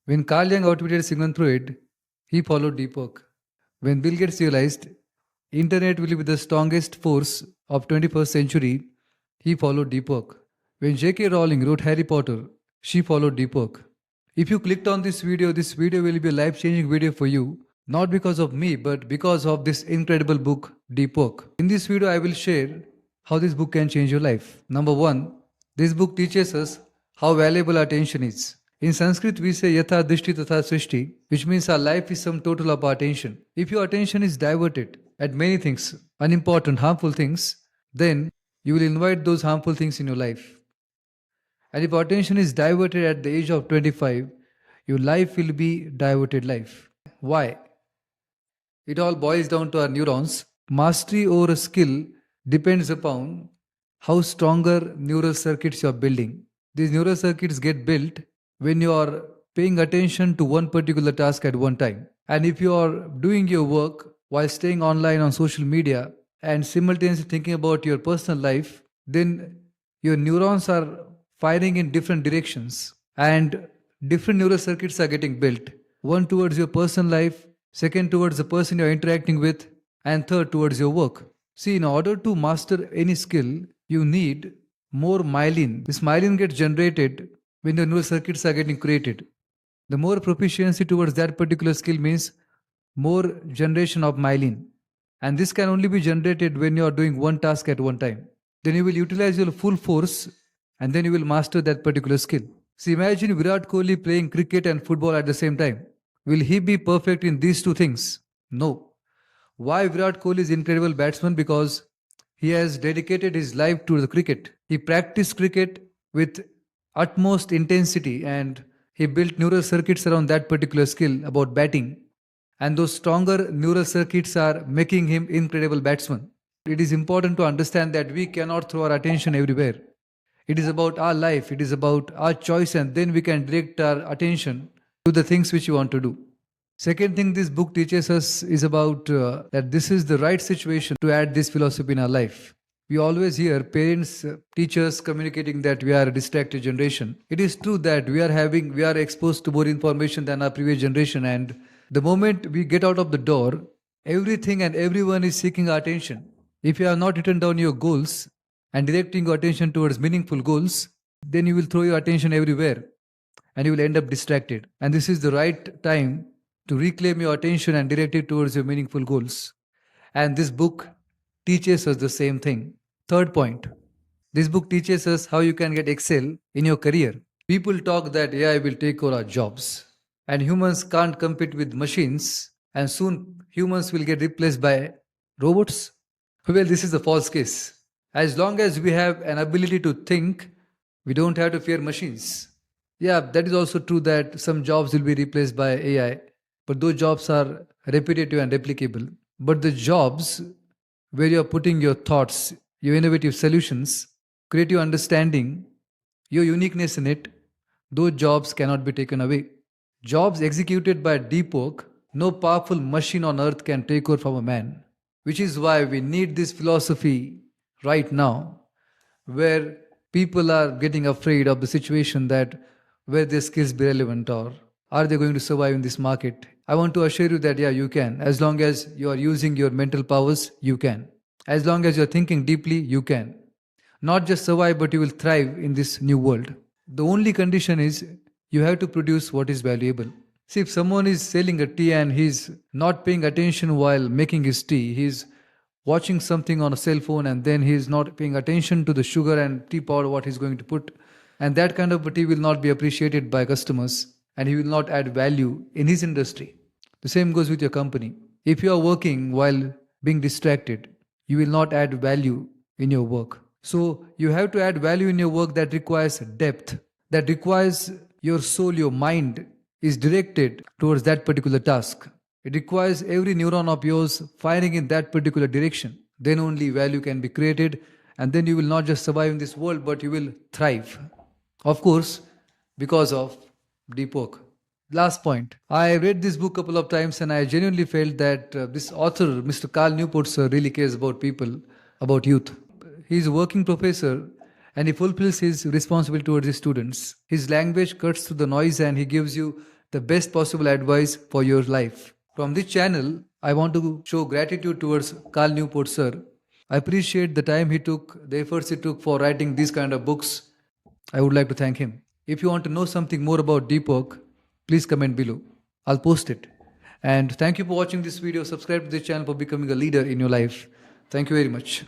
When Carl Jung outwitted Sigmund Freud, he followed deep work. When Bill Gates realized internet will be the strongest force of 21st century, he followed deep work. When J.K. Rowling wrote Harry Potter, she followed deep work. If you clicked on this video will be a life-changing video for you, not because of me, but because of this incredible book, Deep Work. In this video, I will share how this book can change your life. Number one, this book teaches us how valuable attention is. In Sanskrit, we say yatha dishti tatha srishti, which means our life is sum total of our attention. If your attention is diverted at many things, unimportant, harmful things, then you will invite those harmful things in your life. And if attention is diverted at the age of 25, your life will be diverted life. Why? It all boils down to our neurons. Mastery over a skill depends upon how stronger neural circuits you are building. These neural circuits get built when you are paying attention to one particular task at one time. And if you are doing your work while staying online on social media and simultaneously thinking about your personal life, then your neurons are firing in different directions and different neural circuits are getting built. One towards your personal life, second towards the person you're interacting with, and third towards your work. See, in order to master any skill, you need more myelin. This myelin gets generated when the neural circuits are getting created. The more proficiency towards that particular skill means more generation of myelin. And this can only be generated when you are doing one task at one time. Then you will utilize your full force and then you will master that particular skill. See, imagine Virat Kohli playing cricket and football at the same time. Will he be perfect in these two things? No. Why Virat Kohli is incredible batsman? Because he has dedicated his life to the cricket. He practiced cricket with utmost intensity and he built neural circuits around that particular skill about batting. And those stronger neural circuits are making him incredible batsman. It is important to understand that we cannot throw our attention everywhere. It is about our life, it is about our choice, and then we can direct our attention to the things which we want to do. Second thing this book teaches us is about that this is the right situation to add this philosophy in our life. We always hear parents, teachers communicating that we are a distracted generation. It is true that we are exposed to more information than our previous generation, and the moment we get out of the door, everything and everyone is seeking our attention. If you have not written down your goals and directing your attention towards meaningful goals, then you will throw your attention everywhere and you will end up distracted. And this is the right time to reclaim your attention and direct it towards your meaningful goals. And this book teaches us the same thing. Third point, this book teaches us how you can get excel in your career. People talk that AI will take over our jobs and humans can't compete with machines and soon humans will get replaced by robots. Well, this is a false case. As long as we have an ability to think, we don't have to fear machines. Yeah, that is also true that some jobs will be replaced by AI, but those jobs are repetitive and replicable. But the jobs where you are putting your thoughts, your innovative solutions, creative understanding, your uniqueness in it, those jobs cannot be taken away. Jobs executed by deep work, no powerful machine on earth can take over from a man. Which is why we need this philosophy right now, where people are getting afraid of the situation that where their skills be relevant or are they going to survive in this market. I want to assure you that yeah, you can. As long as you are using your mental powers, you can. As long as you are thinking deeply, you can. Not just survive, but you will thrive in this new world. The only condition is you have to produce what is valuable. See, if someone is selling a tea and he's not paying attention while making his tea, he's watching something on a cell phone and then he's not paying attention to the sugar and tea powder what he's going to put, and that kind of a tea will not be appreciated by customers and he will not add value in his industry. The same goes with your company. If you are working while being distracted, you will not add value in your work. So you have to add value in your work that requires depth, that requires your soul, your mind is directed towards that particular task. It requires every neuron of yours firing in that particular direction. Then only value can be created, and then you will not just survive in this world, but you will thrive. Of course, because of deep work. Last point. I read this book a couple of times and I genuinely felt that this author, Mr. Carl Newport, sir, really cares about people, about youth. He's a working professor and he fulfills his responsibility towards his students. His language cuts through the noise and he gives you the best possible advice for your life. From this channel, I want to show gratitude towards Carl Newport sir. I appreciate the time he took, the efforts he took for writing these kind of books. I would like to thank him. If you want to know something more about deep work, please comment below. I'll post it. And thank you for watching this video. Subscribe to this channel for becoming a leader in your life. Thank you very much.